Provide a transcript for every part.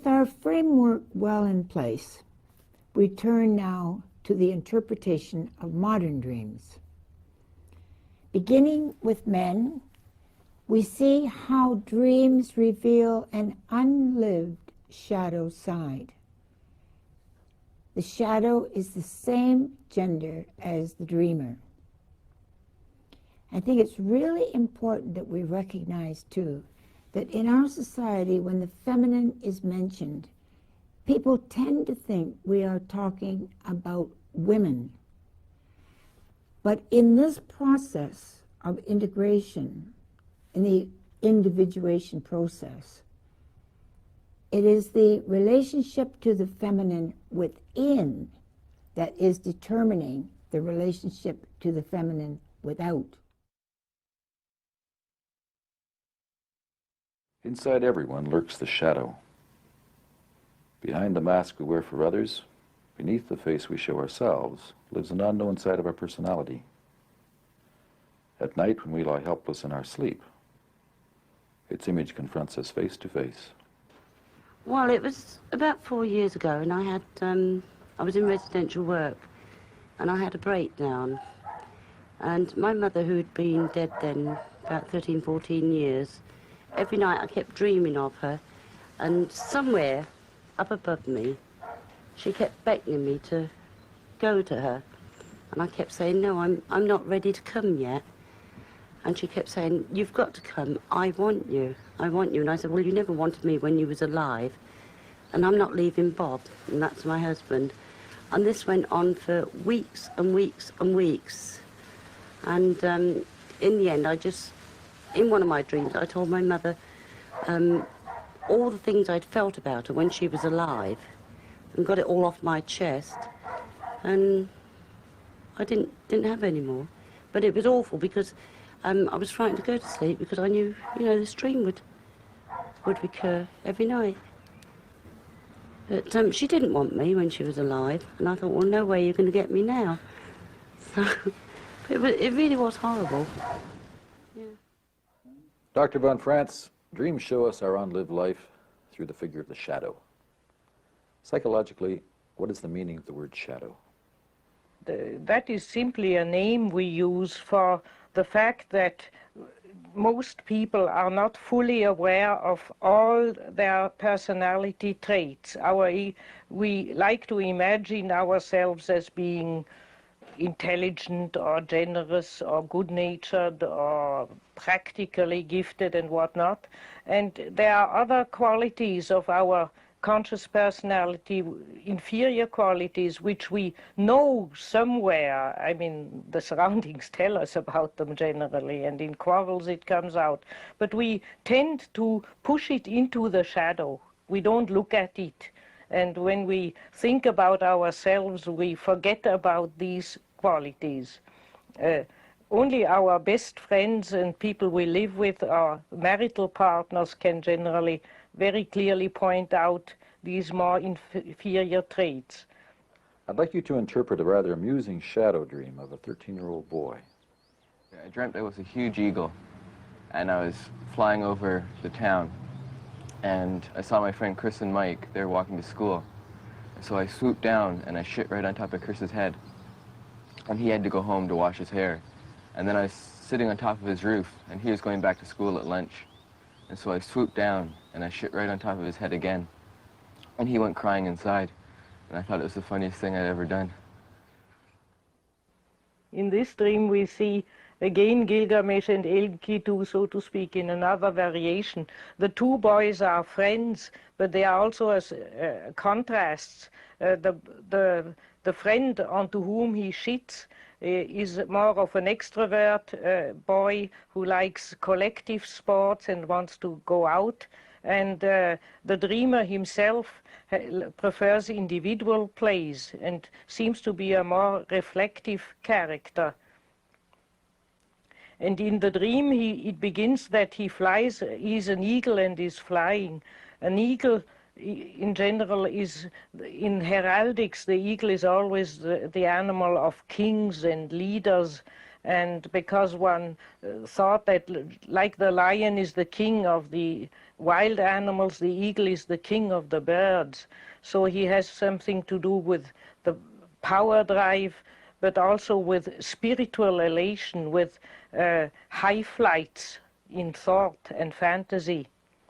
With our framework well in place, we turn now to the interpretation of modern dreams. Beginning with men, we see how dreams reveal an unlived shadow side. The shadow is the same gender as the dreamer. I think it's really important that we recognize, too, that in our society, when the feminine is mentioned, people tend to think we are talking about women. But in this process of integration, in the individuation process, it is the relationship to the feminine within that is determining the relationship to the feminine without. Inside everyone lurks the shadow. Behind the mask we wear for others, beneath the face we show ourselves, lives an unknown side of our personality. At night, when we lie helpless in our sleep, its image confronts us face to face. Well, it was about 4 years ago, and I was in residential work, and I had a breakdown. And my mother, who had been dead then about 13, 14 years, every night I kept dreaming of her, and somewhere up above me, she kept beckoning me to go to her. And I kept saying, no, I'm not ready to come yet. And she kept saying, you've got to come, I want you. And I said, well, you never wanted me when you was alive, and I'm not leaving Bob, and that's my husband. And this went on for weeks and weeks and weeks. And in the end, in one of my dreams, I told my mother all the things I'd felt about her when she was alive, and got it all off my chest, and I didn't have any more. But it was awful because I was frightened to go to sleep because I knew, this dream would recur every night. But she didn't want me when she was alive, and I thought, well, no way you're going to get me now. So it really was horrible. Yeah. Dr. von Franz, dreams show us our unlived life through the figure of the shadow. Psychologically, what is the meaning of the word shadow? That is simply a name we use for the fact that most people are not fully aware of all their personality traits. We like to imagine ourselves as being intelligent or generous or good-natured or practically gifted and whatnot. And there are other qualities of our conscious personality, inferior qualities, which we know somewhere. I mean, the surroundings tell us about them generally, and in quarrels it comes out. But we tend to push it into the shadow. We don't look at it. And when we think about ourselves, we forget about these qualities. Only our best friends and people we live with, our marital partners, can generally very clearly point out these more inferior traits. I'd like you to interpret a rather amusing shadow dream of a 13-year-old boy. I dreamt I was a huge eagle, and I was flying over the town, and I saw my friend Chris and Mike. They were walking to school. So I swooped down, and I shit right on top of Chris's head, and he had to go home to wash his hair. And then I was sitting on top of his roof, and he was going back to school at lunch. And so I swooped down, and I shit right on top of his head again. And he went crying inside, and I thought it was the funniest thing I'd ever done. In this dream we see again Gilgamesh and Enkidu, so to speak, in another variation. The two boys are friends, but they are also as contrasts. The friend onto whom he shits is more of an extrovert boy who likes collective sports and wants to go out. And the dreamer himself prefers individual plays and seems to be a more reflective character. And in the dream it begins that he flies, he's an eagle and is flying. An eagle in general is, in heraldics, the eagle is always the animal of kings and leaders, And because one thought that, like the lion is the king of the wild animals, the eagle is the king of the birds. So he has something to do with the power drive, but also with spiritual elation, with high flights in thought and fantasy.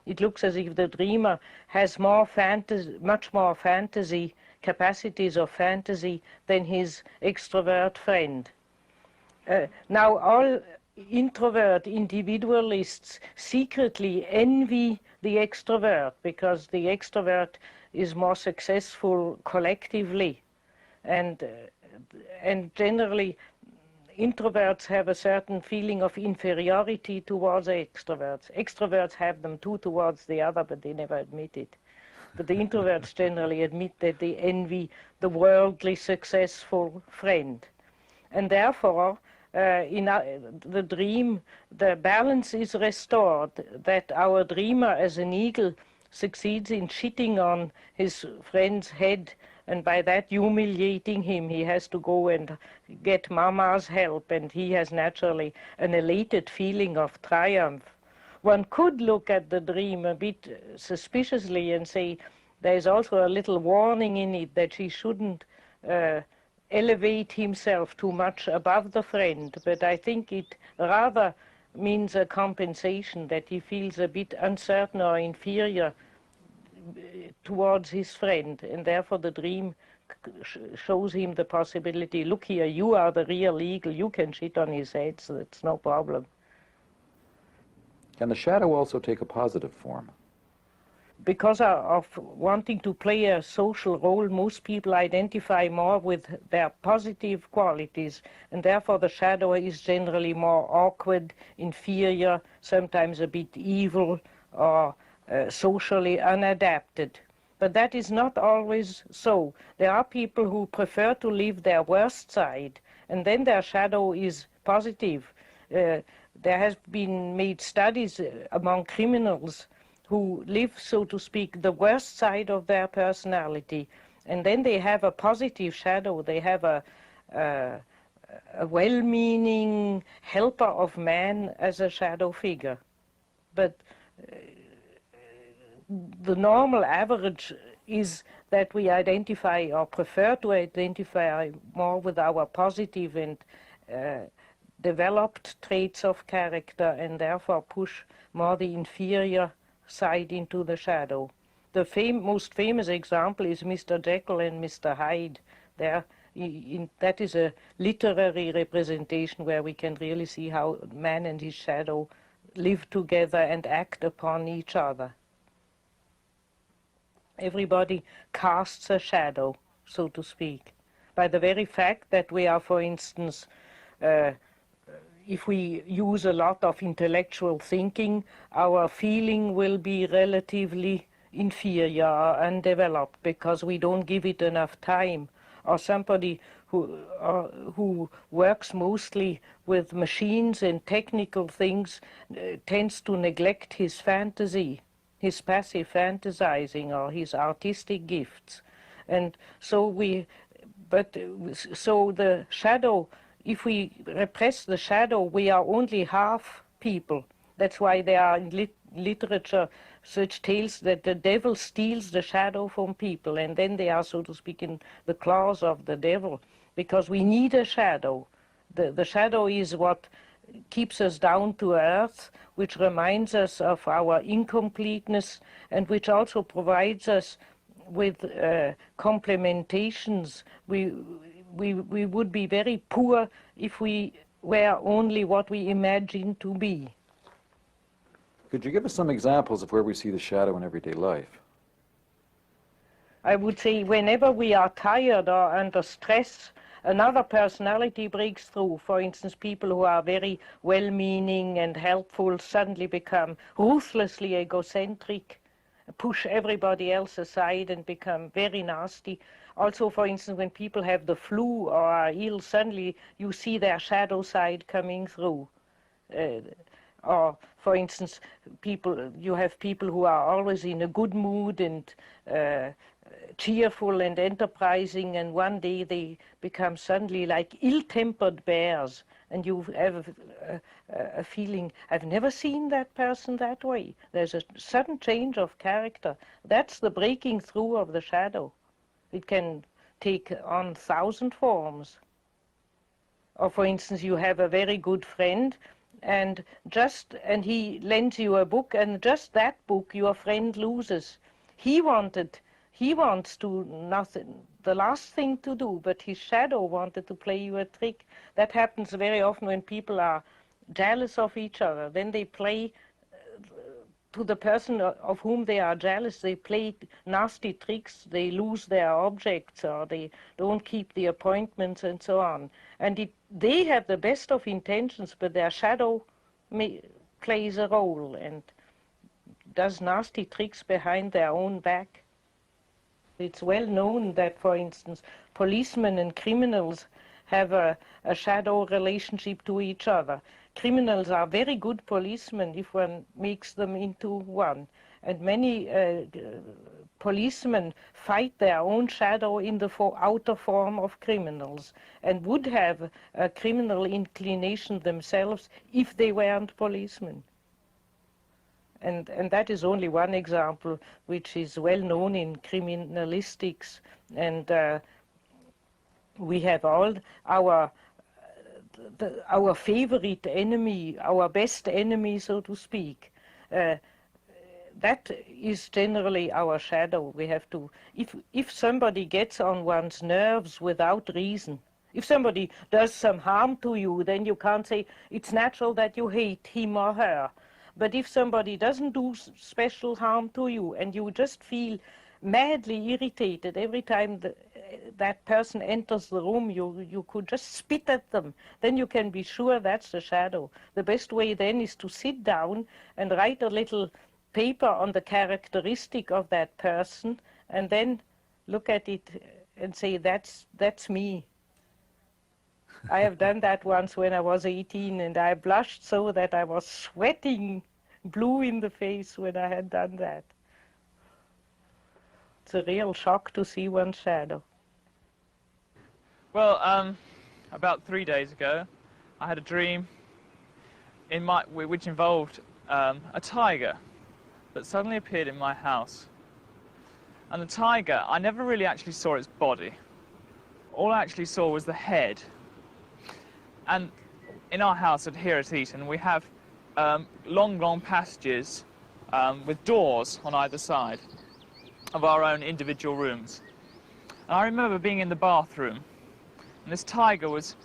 It looks as if the dreamer has more fantasy, much more fantasy, capacities of fantasy than his extrovert friend. Now all introvert individualists secretly envy the extrovert because the extrovert is more successful collectively, and generally introverts have a certain feeling of inferiority towards extroverts. Extroverts have them too towards the other, but they never admit it. But the introverts generally admit that they envy the worldly successful friend. And therefore, in the dream, the balance is restored, that our dreamer as an eagle succeeds in shitting on his friend's head, and by that humiliating him. He has to go and get Mama's help, and he has naturally an elated feeling of triumph. One could look at the dream a bit suspiciously and say there's also a little warning in it that he shouldn't elevate himself too much above the friend, but I think it rather means a compensation, that he feels a bit uncertain or inferior towards his friend, and therefore the dream shows him the possibility, look here, you are the real eagle, you can shit on his head, so it's no problem. Can the shadow also take a positive form? Because of wanting to play a social role, most people identify more with their positive qualities, and therefore the shadow is generally more awkward, inferior, sometimes a bit evil, or socially unadapted. But that is not always so. There are people who prefer to live their worst side, and then their shadow is positive. There has been made studies among criminals who live, so to speak, the worst side of their personality, and then they have a positive shadow. They have a well-meaning helper of man as a shadow figure. But the normal average is that we identify or prefer to identify more with our positive and developed traits of character, and therefore push more the inferior side into the shadow. The most famous example is Mr. Jekyll and Mr. Hyde. That is a literary representation where we can really see how man and his shadow live together and act upon each other. Everybody casts a shadow, so to speak, by the very fact that we are, for instance, if we use a lot of intellectual thinking, our feeling will be relatively inferior or undeveloped because we don't give it enough time. Or somebody who works mostly with machines and technical things tends to neglect his fantasy, his passive fantasizing or his artistic gifts. And so so the shadow, if we repress the shadow, we are only half people. That's why there are in literature such tales that the devil steals the shadow from people, and then they are, so to speak, in the claws of the devil, because we need a shadow. The shadow is what keeps us down to earth, which reminds us of our incompleteness, and which also provides us with complementations. We would be very poor if we were only what we imagine to be. Could you give us some examples of where we see the shadow in everyday life? I would say whenever we are tired or under stress, another personality breaks through. For instance, people who are very well-meaning and helpful suddenly become ruthlessly egocentric, push everybody else aside and become very nasty. Also, for instance, when people have the flu or are ill, suddenly you see their shadow side coming through. Or, for instance, you have people who are always in a good mood and cheerful and enterprising, and one day they become suddenly like ill-tempered bears, and you have a feeling, I've never seen that person that way. There's a sudden change of character. That's the breaking through of the shadow. It can take on 1,000 forms. Or for instance, you have a very good friend, and he lends you a book, and just that book your friend loses. He wants to nothing, the last thing to do, but his shadow wanted to play you a trick. That happens very often when people are jealous of each other. Then they play to the person of whom they are jealous, they play nasty tricks, they lose their objects, or they don't keep the appointments, and so on. And they have the best of intentions, but their shadow plays a role and does nasty tricks behind their own back. It's well known that, for instance, policemen and criminals have a shadow relationship to each other. Criminals are very good policemen if one makes them into one. And many policemen fight their own shadow in the outer form of criminals, and would have a criminal inclination themselves if they weren't policemen. And that is only one example which is well known in criminalistics. And we have all our favorite enemy, our best enemy, so to speak. That is generally our shadow. We have to, if somebody gets on one's nerves without reason, if somebody does some harm to you, then you can't say it's natural that you hate him or her. But if somebody doesn't do special harm to you and you just feel madly irritated every time that person enters the room, you could just spit at them, then you can be sure that's the shadow. The best way then is to sit down and write a little paper on the characteristic of that person, and then look at it and say, that's me. I have done that once when I was 18, and I blushed so that I was sweating blue in the face when I had done that. It's a real shock to see one's shadow. Well, about 3 days ago, I had a dream which involved a tiger that suddenly appeared in my house. And the tiger, I never really actually saw its body. All I actually saw was the head. And in our house here at Eton, we have long passages with doors on either side of our own individual rooms. And I remember being in the bathroom, and this tiger was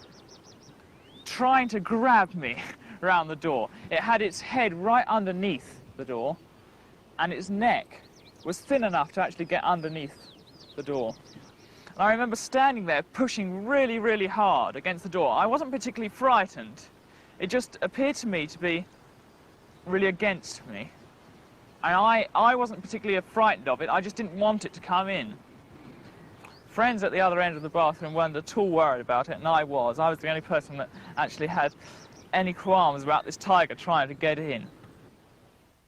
trying to grab me around the door. It had its head right underneath the door, and its neck was thin enough to actually get underneath the door. And I remember standing there pushing really, really hard against the door. I wasn't particularly frightened. It just appeared to me to be really against me. And I wasn't particularly frightened of it, I just didn't want it to come in. Friends at the other end of the bathroom weren't at all worried about it, and I was. I was the only person that actually had any qualms about this tiger trying to get in.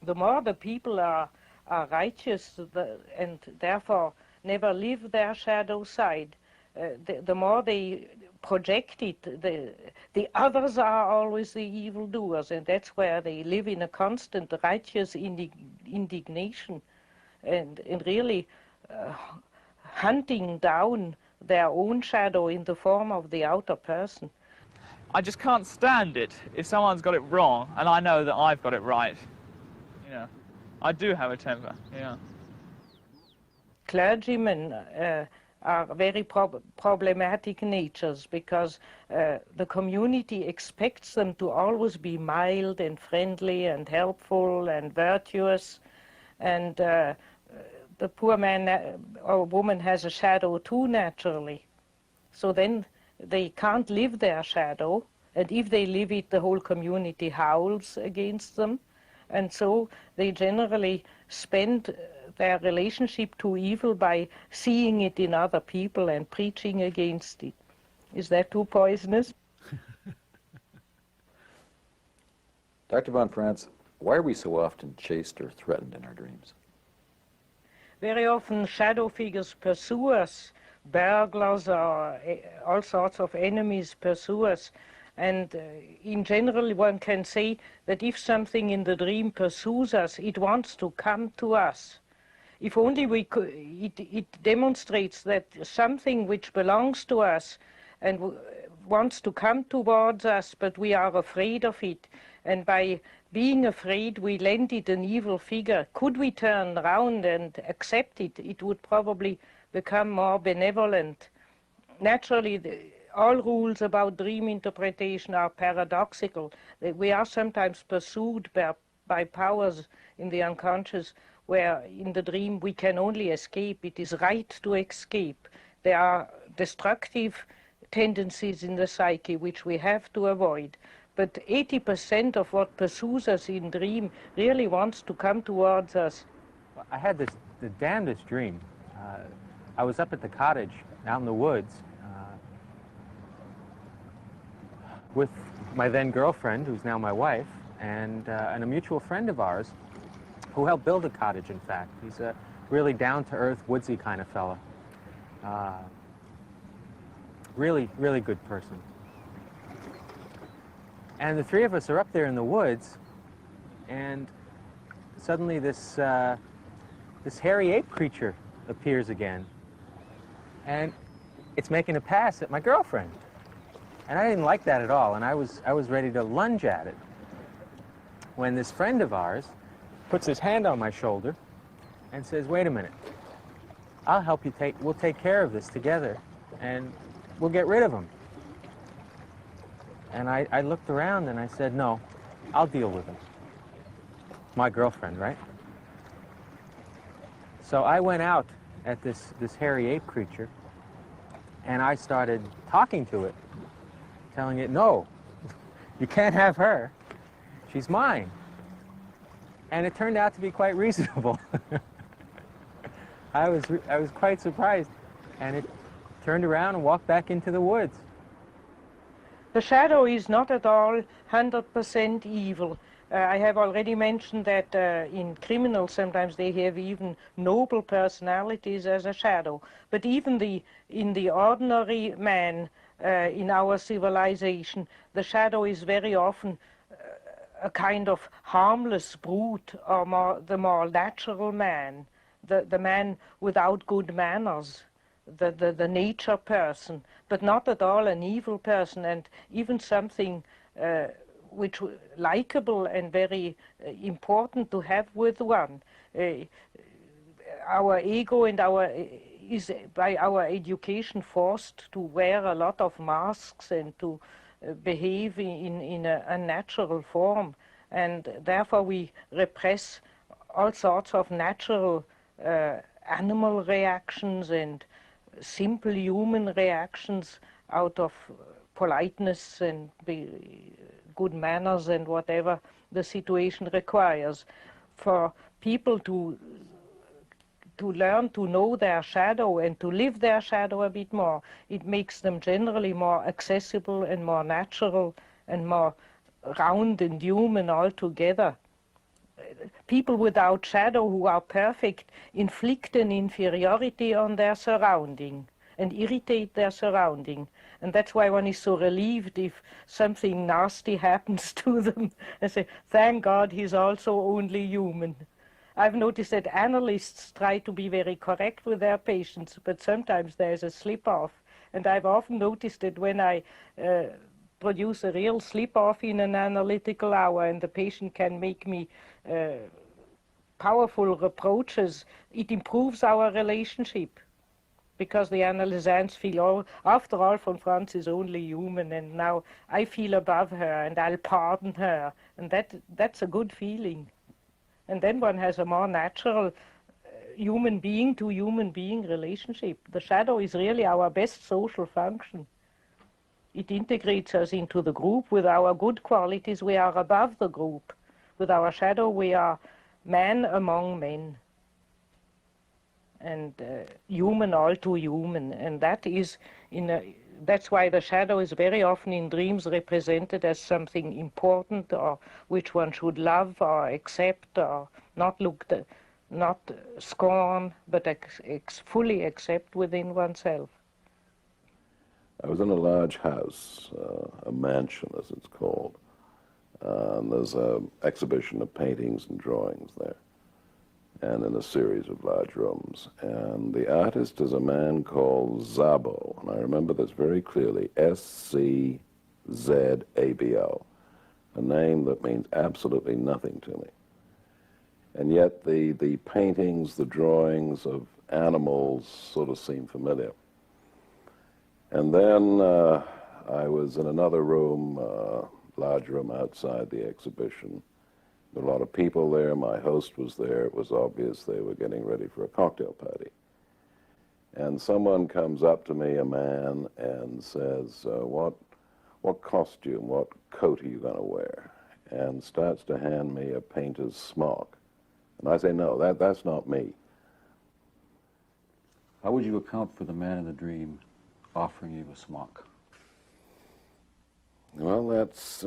The more the people are righteous and therefore never leave their shadow side, the more they project it, the others are always the evildoers, and that's where they live in a constant righteous indignation and really hunting down their own shadow in the form of the outer person. I just can't stand it if someone's got it wrong and I know that I've got it right. You know, I do have a temper, yeah. Clergymen are very problematic natures because the community expects them to always be mild and friendly and helpful and virtuous, and the poor man or woman has a shadow too naturally. So then they can't live their shadow, and if they live it, the whole community howls against them, and so they generally spend their relationship to evil by seeing it in other people and preaching against it. Is that too poisonous? Dr. von Franz, why are we so often chased or threatened in our dreams? Very often shadow figures pursue us, burglars or all sorts of enemies pursue us, And in general, one can say that if something in the dream pursues us, it wants to come to us. If only we could, it demonstrates that something which belongs to us and wants to come towards us, but we are afraid of it. And by being afraid, we lend it an evil figure. Could we turn around and accept it? It would probably become more benevolent. Naturally, all rules about dream interpretation are paradoxical. We are sometimes pursued by powers in the unconscious where in the dream we can only escape. It is right to escape. There are destructive tendencies in the psyche which we have to avoid. But 80% of what pursues us in dream really wants to come towards us. I had the damnedest dream. I was up at the cottage out in the woods with my then girlfriend, who's now my wife, and a mutual friend of ours who helped build the cottage, in fact. He's a really down-to-earth, woodsy kind of fella. Really, really good person. And the three of us are up there in the woods, and suddenly this hairy ape creature appears again. And it's making a pass at my girlfriend. And I didn't like that at all, and I was ready to lunge at it, when this friend of ours puts his hand on my shoulder and says, "Wait a minute, I'll help you we'll take care of this together, and we'll get rid of him." And I looked around and I said, "No, I'll deal with him." My girlfriend, right? So I went out at this hairy ape creature, and I started talking to it, telling it, "No, you can't have her. She's mine." And it turned out to be quite reasonable. I was quite surprised, and it turned around and walked back into the woods. The shadow is not at all 100% evil. I have already mentioned that in criminals sometimes they have even noble personalities as a shadow. But even in the ordinary man in our civilization, the shadow is very often a kind of harmless brute, or the more natural man, the man without good manners, the nature person, but not at all an evil person, and even something which likable and very important to have with one. Our ego and is by our education forced to wear a lot of masks and to behave in a unnatural form, and therefore we repress all sorts of natural animal reactions and simple human reactions out of politeness and good manners and whatever the situation requires. For people to learn to know their shadow and to live their shadow a bit more, it makes them generally more accessible and more natural and more round and human altogether. People without shadow who are perfect inflict an inferiority on their surrounding and irritate their surrounding. And that's why one is so relieved if something nasty happens to them and say, "Thank God he's also only human." I've noticed that analysts try to be very correct with their patients, but sometimes there's a slip-off. And I've often noticed that when I produce a real slip-off in an analytical hour and the patient can make me powerful reproaches, it improves our relationship. Because the analysants feel, "Oh, after all, von Franz is only human, and now I feel above her, and I'll pardon her." And that's a good feeling. And then one has a more natural human being to human being relationship. The shadow is really our best social function. It integrates us into the group. With our good qualities, we are above the group. With our shadow, we are man among men. And human all to human. And that is that's why the shadow is very often in dreams represented as something important, or which one should love or accept, or not scorn, but fully accept within oneself. I was in a large house, a mansion as it's called. And there's an exhibition of paintings and drawings there, and in a series of large rooms. And the artist is a man called Szabo, and I remember this very clearly, S-C-Z-A-B-O, a name that means absolutely nothing to me. And yet the paintings, the drawings of animals sort of seem familiar. And then I was in another room, large room outside the exhibition. There were a lot of people there. My host was there. It was obvious they were getting ready for a cocktail party. And someone comes up to me, a man, and says, what costume, what coat are you going to wear? And starts to hand me a painter's smock. And I say, no, that's not me. How would you account for the man in the dream offering you a smock? Well, that's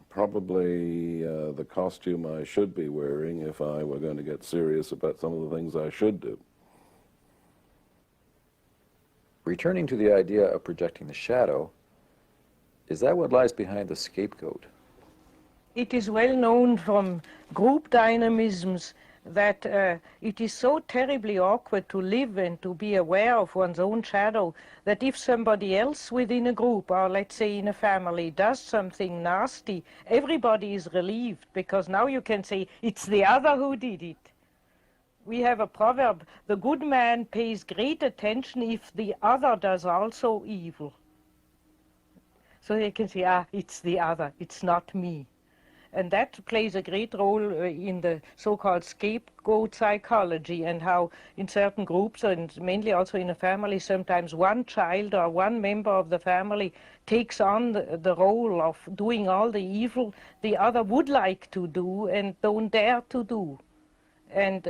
probably the costume I should be wearing if I were going to get serious about some of the things I should do. Returning to the idea of projecting the shadow, is that what lies behind the scapegoat? It is well known from group dynamisms that it is so terribly awkward to live and to be aware of one's own shadow that if somebody else within a group, or let's say in a family, does something nasty, everybody is relieved, because now you can say, it's the other who did it. We have a proverb, the good man pays great attention if the other does also evil. So you can say, it's the other, it's not me. And that plays a great role in the so-called scapegoat psychology, and how in certain groups, and mainly also in a family, sometimes one child or one member of the family takes on the role of doing all the evil the other would like to do and don't dare to do. And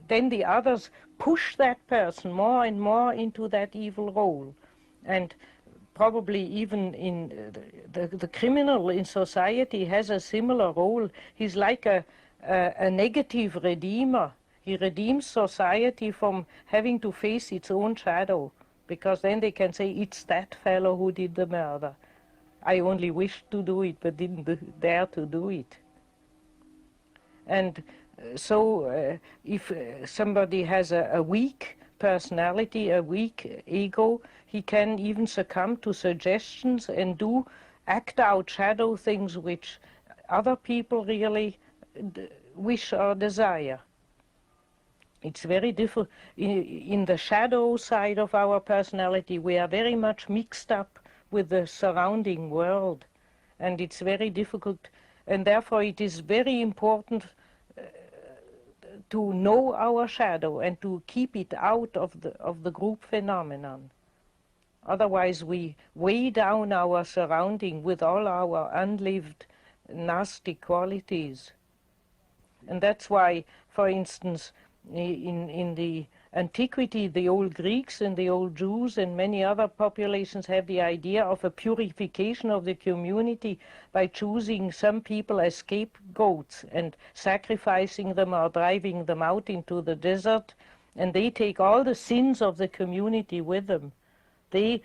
then the others push that person more and more into that evil role. And probably even in the criminal in society has a similar role. He's like a negative redeemer. He redeems society from having to face its own shadow, because then they can say, it's that fellow who did the murder. I only wished to do it, but didn't dare to do it. And so if somebody has a weak personality, a weak ego, he can even succumb to suggestions and act out shadow things which other people really wish or desire. It's very difficult. In the shadow side of our personality, we are very much mixed up with the surrounding world, and it's very difficult, and therefore it is very important to know our shadow and to keep it out of the group phenomenon. Otherwise we weigh down our surrounding with all our unlived nasty qualities. And that's why, for instance, in the antiquity, the old Greeks and the old Jews and many other populations have the idea of a purification of the community by choosing some people as scapegoats and sacrificing them or driving them out into the desert, and they take all the sins of the community with them. They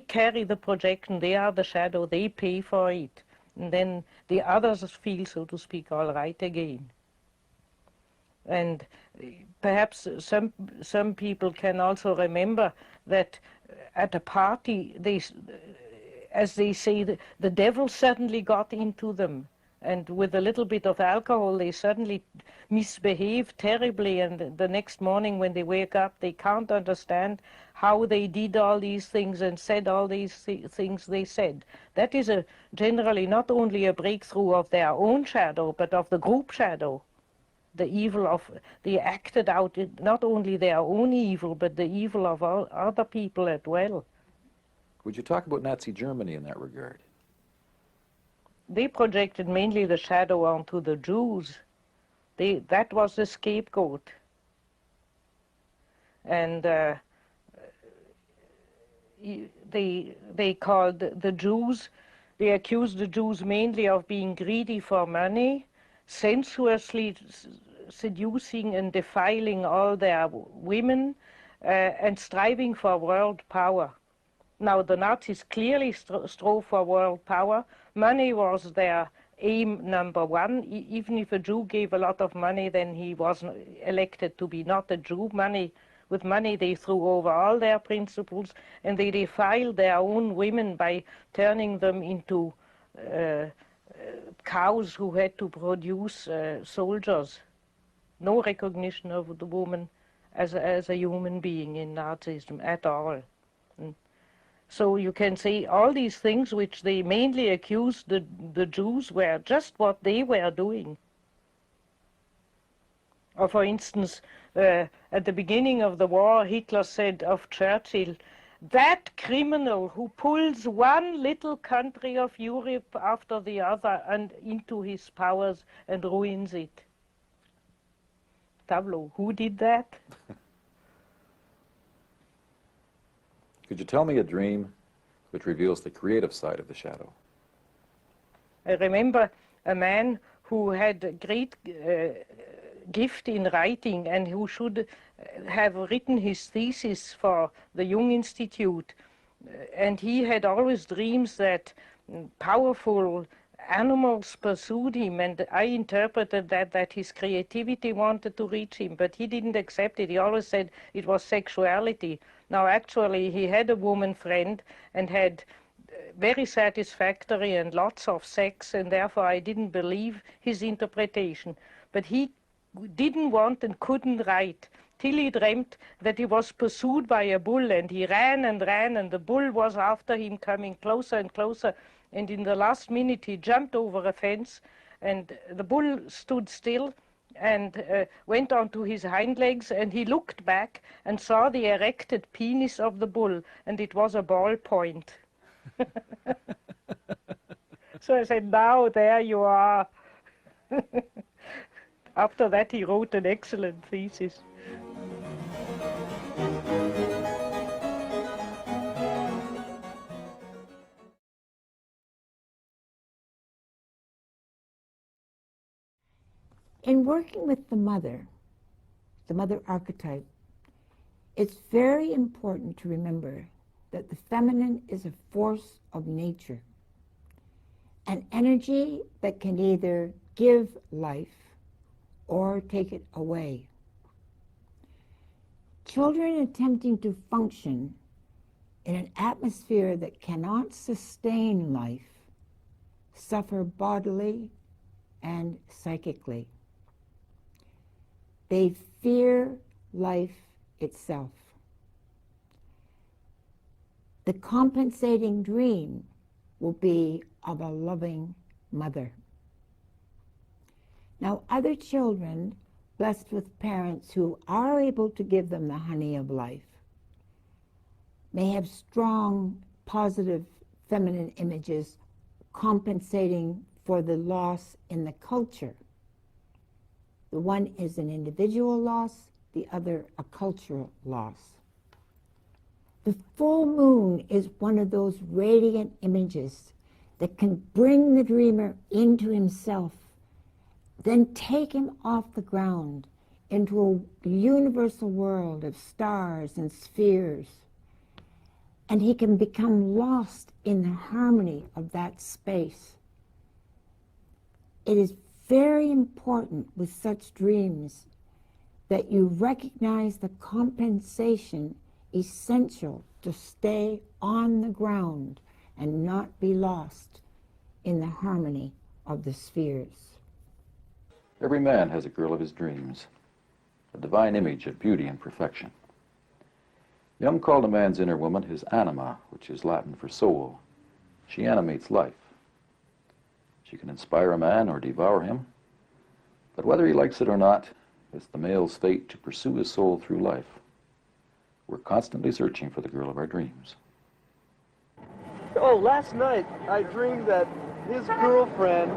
carry the projection, they are the shadow, they pay for it. And then the others feel, so to speak, all right again. And perhaps some people can also remember that at a party, as they say, the devil suddenly got into them. And with a little bit of alcohol, they suddenly misbehave terribly, and the next morning when they wake up, they can't understand how they did all these things and said all these things they said. That is generally not only a breakthrough of their own shadow, but of the group shadow. The evil of, they acted out not only their own evil, but the evil of all other people as well. Would you talk about Nazi Germany in that regard? They projected mainly the shadow onto the Jews. That was the scapegoat. And they called the Jews, they accused the Jews mainly of being greedy for money, sensuously seducing and defiling all their women, and striving for world power. Now, the Nazis clearly strove for world power. Money was their aim number one. Even if a Jew gave a lot of money, then he wasn't elected to be not a Jew. With money, they threw over all their principles, and they defiled their own women by turning them into cows who had to produce soldiers. No recognition of the woman as a human being in Nazism at all. So you can say all these things which they mainly accused the Jews were just what they were doing. Or for instance, at the beginning of the war, Hitler said of Churchill, "That criminal who pulls one little country of Europe after the other and into his powers and ruins it." Tableau, who did that? Could you tell me a dream which reveals the creative side of the shadow? I remember a man who had a great gift in writing and who should have written his thesis for the Jung Institute. And he had always dreams that powerful animals pursued him, and I interpreted that his creativity wanted to reach him, but he didn't accept it. He always said it was sexuality. Now, actually, he had a woman friend and had very satisfactory and lots of sex, and therefore I didn't believe his interpretation. But he didn't want and couldn't write till he dreamt that he was pursued by a bull, and he ran, and the bull was after him, coming closer and closer, and in the last minute he jumped over a fence, and the bull stood still and went onto his hind legs, and he looked back and saw the erected penis of the bull, and it was a ball point. So I said, now there you are. After that he wrote an excellent thesis. In working with the mother archetype, it's very important to remember that the feminine is a force of nature, an energy that can either give life or take it away. Children attempting to function in an atmosphere that cannot sustain life suffer bodily and psychically. They fear life itself. The compensating dream will be of a loving mother. Now, other children blessed with parents who are able to give them the honey of life may have strong, positive feminine images compensating for the loss in the culture. The one is an individual loss, the other a cultural loss. The full moon is one of those radiant images that can bring the dreamer into himself, then take him off the ground into a universal world of stars and spheres, and he can become lost in the harmony of that space. It is very important with such dreams that you recognize the compensation essential to stay on the ground and not be lost in the harmony of the spheres. Every man has a girl of his dreams, a divine image of beauty and perfection. Jung called a man's inner woman his anima, which is Latin for soul. She animates life. She can inspire a man or devour him, but whether he likes it or not, it's the male's fate to pursue his soul through life. We're constantly searching for the girl of our dreams. Oh, last night I dreamed that his girlfriend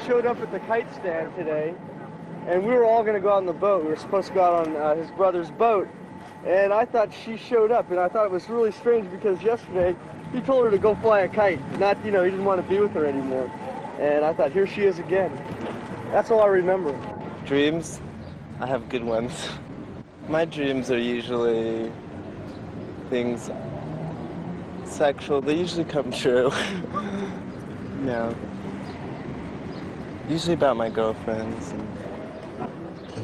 showed up at the kite stand today, and we were all going to go out on the boat. We were supposed to go out on his brother's boat, and I thought she showed up, and I thought it was really strange because yesterday he told her to go fly a kite, not, he didn't want to be with her anymore. And I thought, here she is again. That's all I remember. Dreams? I have good ones. My dreams are usually things sexual. They usually come true. No. Usually about my girlfriends.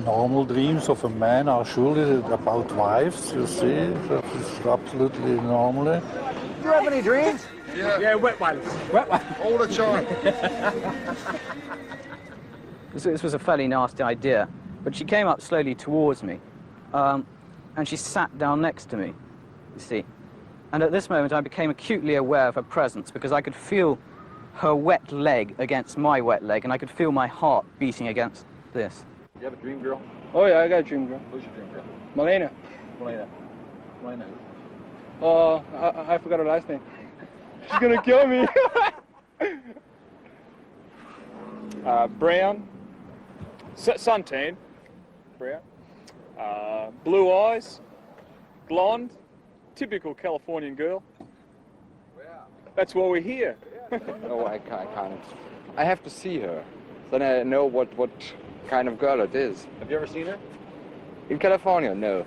Normal dreams of a man are surely about wives, you see. That is absolutely normal. Do you have any dreams? Yeah, wet ones. Wet ones. All the time. This was a fairly nasty idea, but she came up slowly towards me, and she sat down next to me, you see. And at this moment, I became acutely aware of her presence because I could feel her wet leg against my wet leg, and I could feel my heart beating against this. Do you have a dream girl? Oh yeah, I got a dream girl. Who's your dream girl? Malena. Malena. Malena. Oh, I forgot her last name. She's gonna kill me. Brown, suntan, brown, blue eyes, blonde, typical Californian girl. That's why we're here. No, I can't. I have to see her. Then I know what kind of girl it is. Have you ever seen her? In California, no.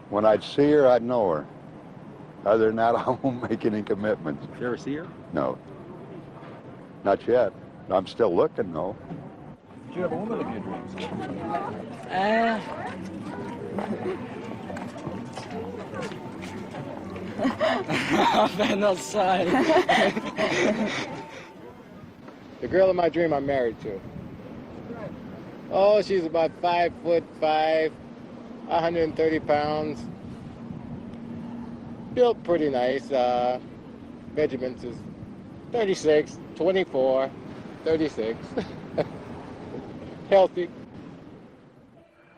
When I'd see her, I'd know her. Other than that, I won't make any commitments. Did you ever see her? No. Not yet. I'm still looking, though. Did you have a woman of your dreams? I've been outside. The girl in my dream I'm married to. Oh, she's about 5'5", 130 pounds. Built pretty nice. Measurements is 36, 24, 36. Healthy.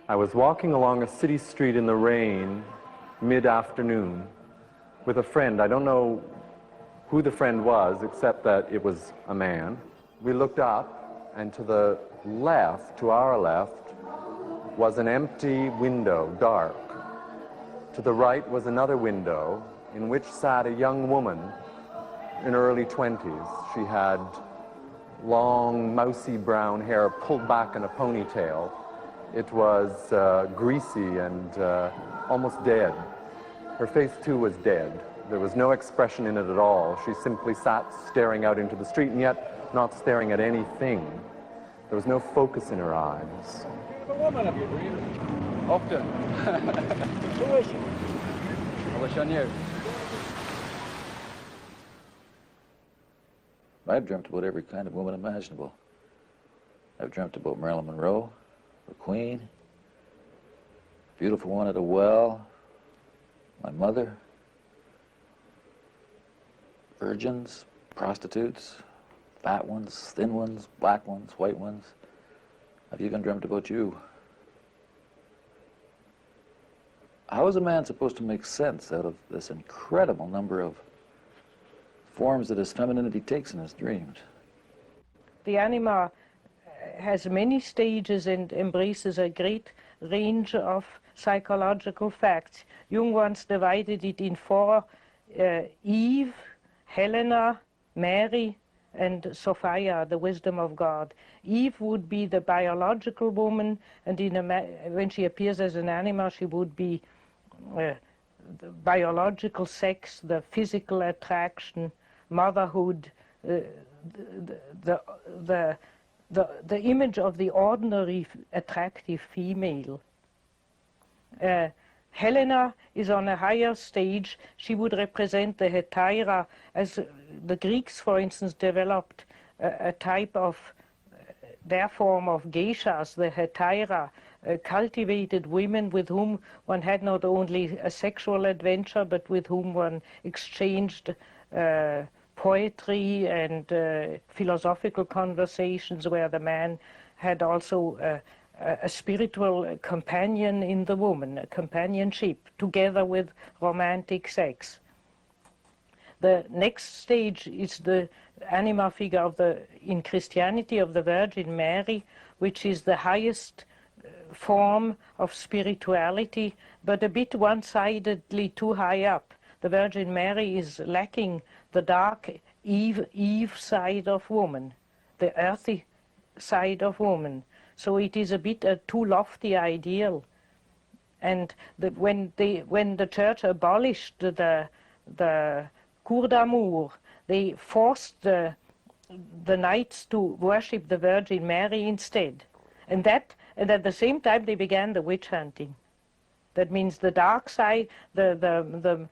I was walking along a city street in the rain, mid-afternoon, with a friend. I don't know who the friend was, except that it was a man. We looked up, and to the left, to our left, was an empty window, dark. To the right was another window in which sat a young woman in her early 20s. She had long, mousy brown hair pulled back in a ponytail. It was greasy and almost dead. Her face, too, was dead. There was no expression in it at all. She simply sat staring out into the street, and yet not staring at anything. There was no focus in her eyes. A woman of your dreams? Often. Who is she? I wish I knew. I've dreamt about every kind of woman imaginable. I've dreamt about Marilyn Monroe, the Queen, beautiful one at a well, my mother, virgins, prostitutes, fat ones, thin ones, black ones, white ones. I've even dreamt about you. How is a man supposed to make sense out of this incredible number of forms that his femininity takes in his dreams? The anima has many stages and embraces a great range of psychological facts. Jung once divided it in four: Eve, Helena, Mary, and Sophia, the wisdom of God. Eve would be the biological woman, and when she appears as an anima, she would be the biological sex, the physical attraction, motherhood, the image of the ordinary attractive female. Helena is on a higher stage. She would represent the hetaira, as the Greeks, for instance, developed a type of their form of geishas, the hetaira, cultivated women with whom one had not only a sexual adventure, but with whom one exchanged poetry and philosophical conversations, where the man had also a spiritual companion in the woman, a companionship, together with romantic sex. The next stage is the anima figure of in Christianity, of the Virgin Mary, which is the highest form of spirituality, but a bit one-sidedly too high up. The Virgin Mary is lacking the dark Eve side of woman, the earthy side of woman. So it is a bit a too lofty ideal. And when the church abolished the cour d'amour. They forced the knights to worship the Virgin Mary instead. And at the same time they began the witch hunting. That means the dark side, the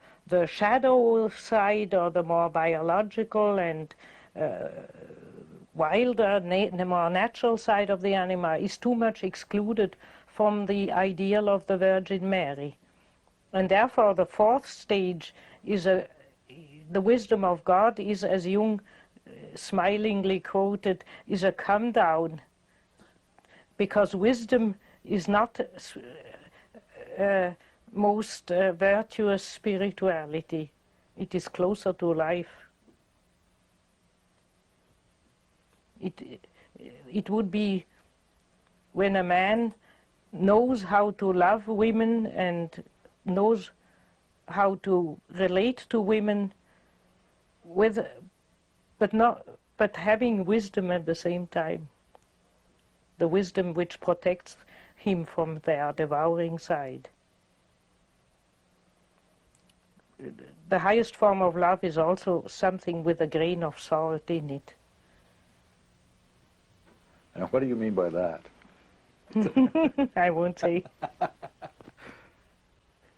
shadow side, or the more biological and wilder, the more natural side of the animal is too much excluded from the ideal of the Virgin Mary. And therefore the fourth stage is the wisdom of God is, as Jung smilingly quoted, is a come down, because wisdom is not most virtuous spirituality. It is closer to life. It would be when a man knows how to love women and knows how to relate to women but having wisdom at the same time. The wisdom which protects him from their devouring side. The highest form of love is also something with a grain of salt in it. And what do you mean by that? I won't say.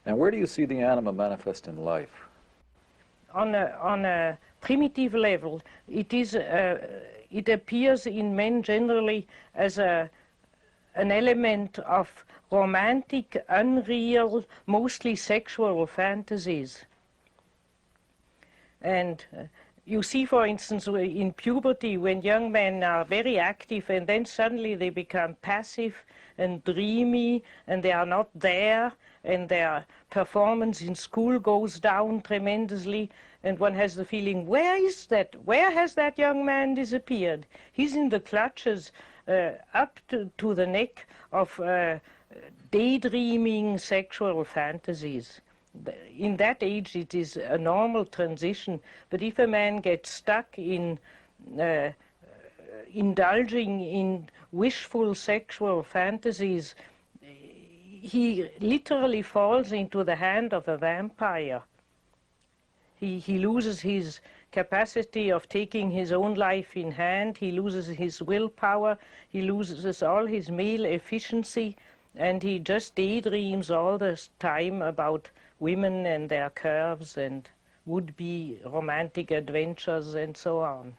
And where do you see the anima manifest in life? On a primitive level, it appears in men generally as an element of romantic, unreal, mostly sexual fantasies. And you see, for instance, in puberty, when young men are very active and then suddenly they become passive and dreamy and they are not there, and their performance in school goes down tremendously, and one has the feeling, where is that? Where has that young man disappeared? He's in the clutches up to the neck of daydreaming sexual fantasies. In that age it is a normal transition, but if a man gets stuck in indulging in wishful sexual fantasies, he literally falls into the hand of a vampire. He loses his capacity of taking his own life in hand, he loses his willpower, he loses all his male efficiency, and he just daydreams all the time about women and their curves and would-be romantic adventures and so on.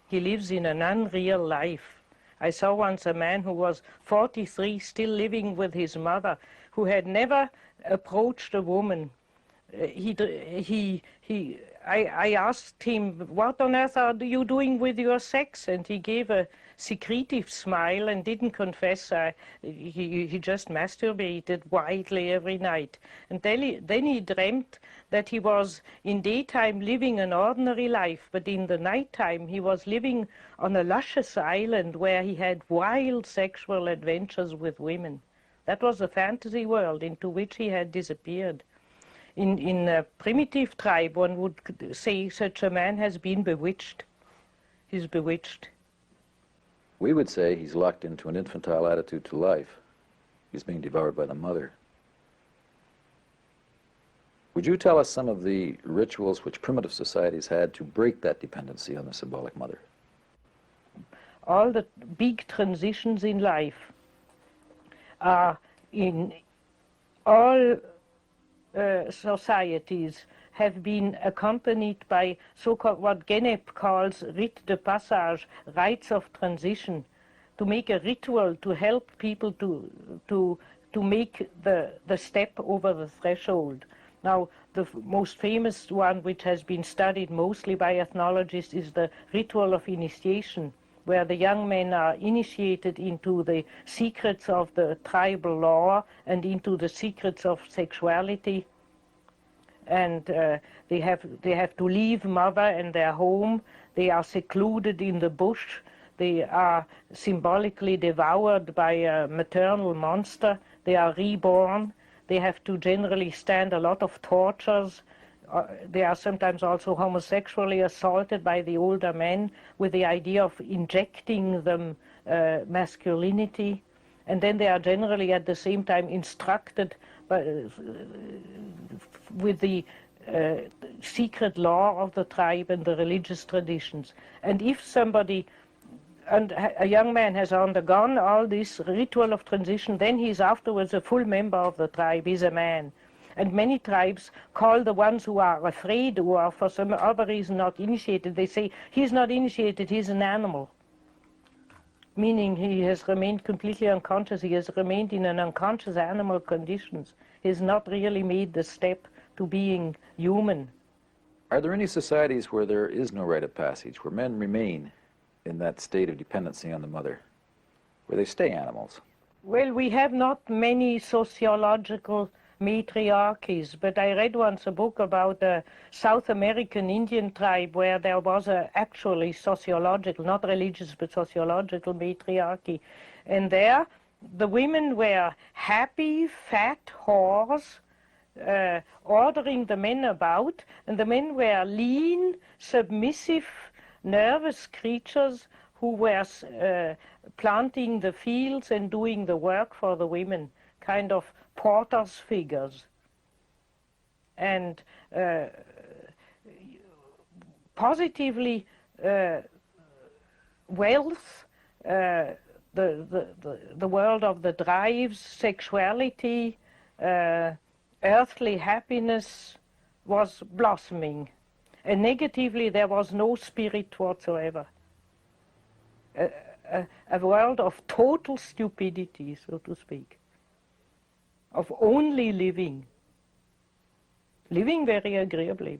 He lives in an unreal life. I saw once a man who was 43, still living with his mother, who had never approached a woman. I asked him, what on earth are you doing with your sex? And he gave a secretive smile and didn't confess. He just masturbated widely every night. And then he dreamt that he was in daytime living an ordinary life, but in the nighttime he was living on a luscious island where he had wild sexual adventures with women. That was a fantasy world into which he had disappeared. In a primitive tribe, one would say such a man has been bewitched. He's bewitched. We would say he's locked into an infantile attitude to life. He's being devoured by the mother. Would you tell us some of the rituals which primitive societies had to break that dependency on the symbolic mother? All the big transitions in life are in all societies have been accompanied by so-called what Genep calls rite de passage, rites of transition, to make a ritual to help people to make the step over the threshold. Now, the most famous one, which has been studied mostly by ethnologists, is the ritual of initiation, where the young men are initiated into the secrets of the tribal law and into the secrets of sexuality. And they have to leave mother and their home. They are secluded in the bush. They are symbolically devoured by a maternal monster. They are reborn. They have to generally stand a lot of tortures. They are sometimes also homosexually assaulted by the older men with the idea of injecting them masculinity. And then they are generally at the same time instructed with the secret law of the tribe and the religious traditions. And if somebody, and a young man has undergone all this ritual of transition, then he's afterwards a full member of the tribe, he's a man. And many tribes call the ones who are afraid, who are for some other reason not initiated, they say, he's not initiated, he's an animal. Meaning he has remained completely unconscious, he has remained in an unconscious animal conditions. He has not really made the step to being human. Are there any societies where there is no rite of passage, where men remain in that state of dependency on the mother, where they stay animals? Well, we have not many sociological matriarchies, but I read once a book about a South American Indian tribe where there was actually sociological, not religious, but sociological matriarchy. And there, the women were happy, fat whores, ordering the men about, and the men were lean, submissive, nervous creatures who were planting the fields and doing the work for the women, kind of porters' figures. And positively, wealth, the world of the drives, sexuality, earthly happiness was blossoming. And negatively, there was no spirit whatsoever. A world of total stupidity, so to speak, of only living. Living very agreeably,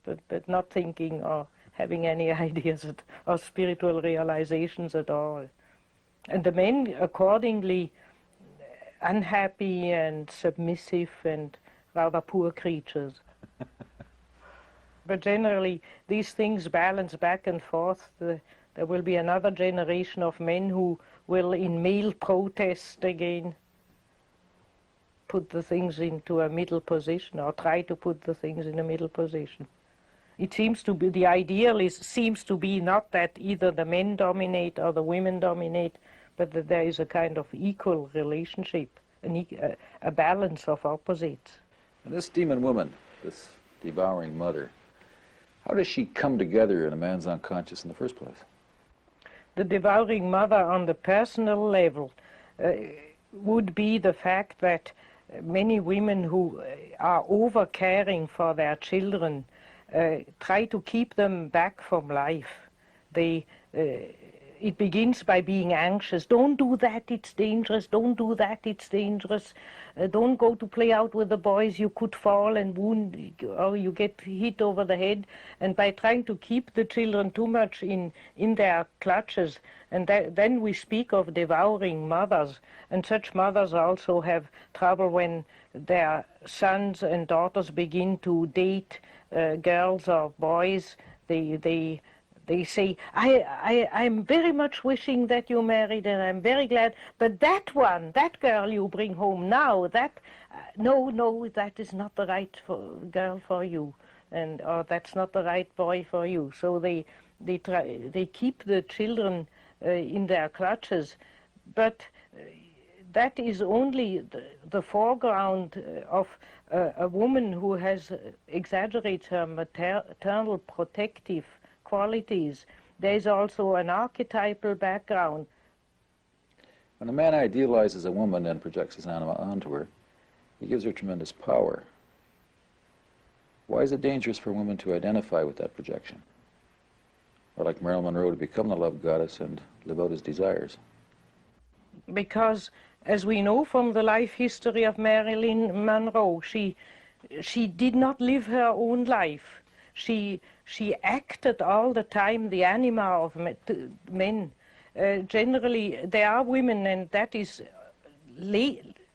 but not thinking or having any ideas or spiritual realizations at all. And the men accordingly unhappy and submissive and rather poor creatures. But generally, these things balance back and forth. There will be another generation of men who will, in male protest again, put the things into a middle position, or try to put the things in a middle position. It seems to be, the ideal seems to be not that either the men dominate or the women dominate, but that there is a kind of equal relationship, a balance of opposites. And this demon woman, this devouring mother, how does she come together in a man's unconscious in the first place? The devouring mother on the personal level would be the fact that many women who are over-caring for their children try to keep them back from life. It begins by being anxious. Don't do that, it's dangerous. Don't do that, it's dangerous. Don't go to play out with the boys. You could fall and wound, or you get hit over the head. And by trying to keep the children too much in their clutches, and then we speak of devouring mothers. And such mothers also have trouble when their sons and daughters begin to date girls or boys. They say, I'm very much wishing that you married, and I'm very glad, but that one, that girl you bring home now, no, that is not the right girl for you, or that's not the right boy for you. So they keep the children in their clutches, but that is only the foreground of a woman who exaggerates her maternal protective qualities. There is also an archetypal background. When a man idealizes a woman and projects his anima onto her, he gives her tremendous power. Why is it dangerous for a woman to identify with that projection? Or like Marilyn Monroe, to become the love goddess and live out his desires? Because, as we know from the life history of Marilyn Monroe, she did not live her own life. She acted all the time the anima of men. Generally, there are women, and that is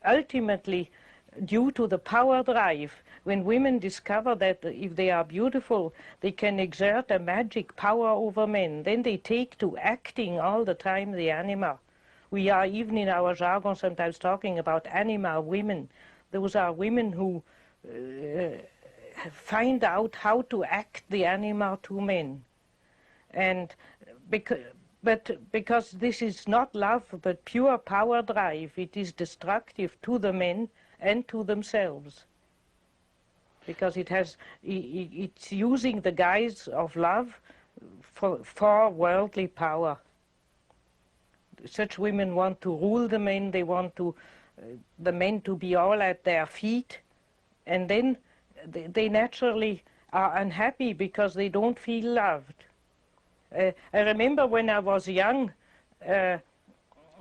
ultimately due to the power drive. When women discover that if they are beautiful, they can exert a magic power over men, then they take to acting all the time the anima. We are even in our jargon sometimes talking about anima women. Those are women who find out how to act the anima to men. And because this is not love but pure power drive, it is destructive to the men and to themselves. because it's using the guise of love for worldly power. Such women want to rule the men, they want the men to be all at their feet, and then they naturally are unhappy because they don't feel loved. I remember when I was young,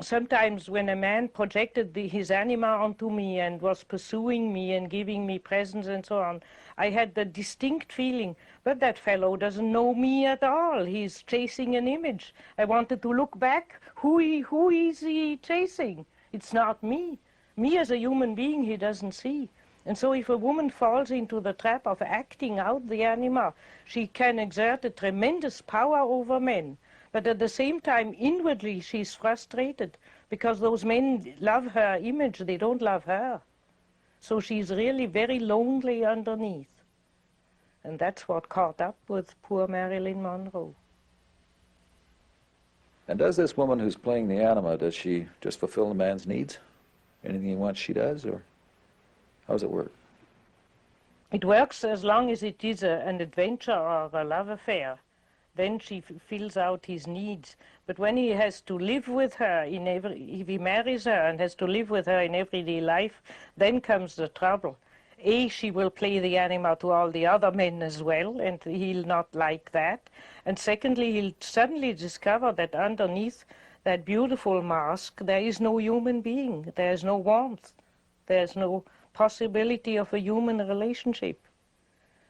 sometimes when a man projected his anima onto me and was pursuing me and giving me presents and so on, I had the distinct feeling, but that fellow doesn't know me at all. He's chasing an image. I wanted to look back. Who is he chasing? It's not me. Me as a human being he doesn't see. And so if a woman falls into the trap of acting out the anima, she can exert a tremendous power over men. But at the same time, inwardly, she's frustrated because those men love her image, they don't love her. So she's really very lonely underneath. And that's what caught up with poor Marilyn Monroe. And does this woman who's playing the anima, does she just fulfill the man's needs? Anything he wants, she does, or how does it work? It works as long as it is an adventure or a love affair. Then she fills out his needs. But when he has to live with her, if he marries her and has to live with her in everyday life, then comes the trouble. A, she will play the anima to all the other men as well, and he'll not like that. And secondly, he'll suddenly discover that underneath that beautiful mask, there is no human being. There's no warmth. There's no possibility of a human relationship.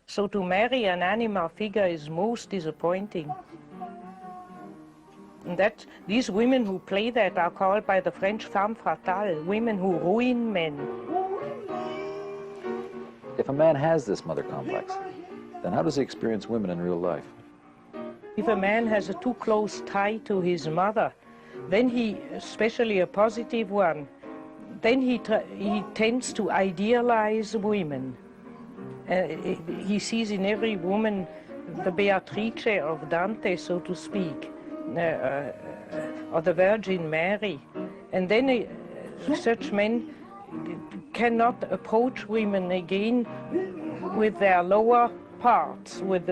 So to marry an anima figure is most disappointing. And that these women who play that are called by the French femme fatale, women who ruin men. If a man has this mother complex, then how does he experience women in real life? If a man has a too close tie to his mother, then he, especially a positive one, then he tends to idealize women. He sees in every woman the Beatrice of Dante, so to speak, or the Virgin Mary. And then such men cannot approach women again with their lower parts, with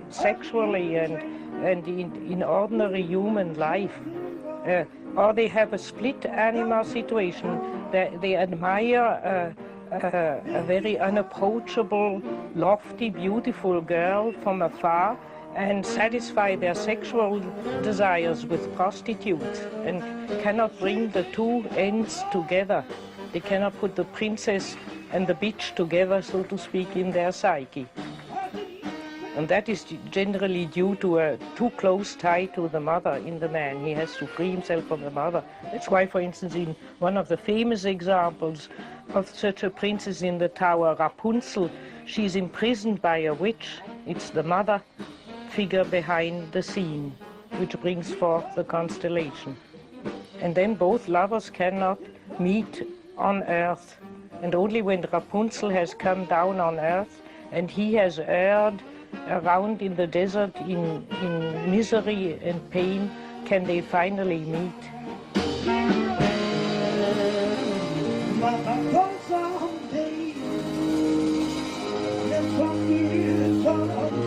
sexually and in ordinary human life. Or they have a split anima situation. They admire a very unapproachable, lofty, beautiful girl from afar and satisfy their sexual desires with prostitutes and cannot bring the two ends together. They cannot put the princess and the bitch together, so to speak, in their psyche. And that is generally due to a too close tie to the mother in the man. He has to free himself from the mother. That's why, for instance, in one of the famous examples of such a princess in the tower, Rapunzel, she's imprisoned by a witch. It's the mother figure behind the scene, which brings forth the constellation. And then both lovers cannot meet on earth. And only when Rapunzel has come down on earth and he has erred around in the desert in misery and pain can they finally meet. Someday,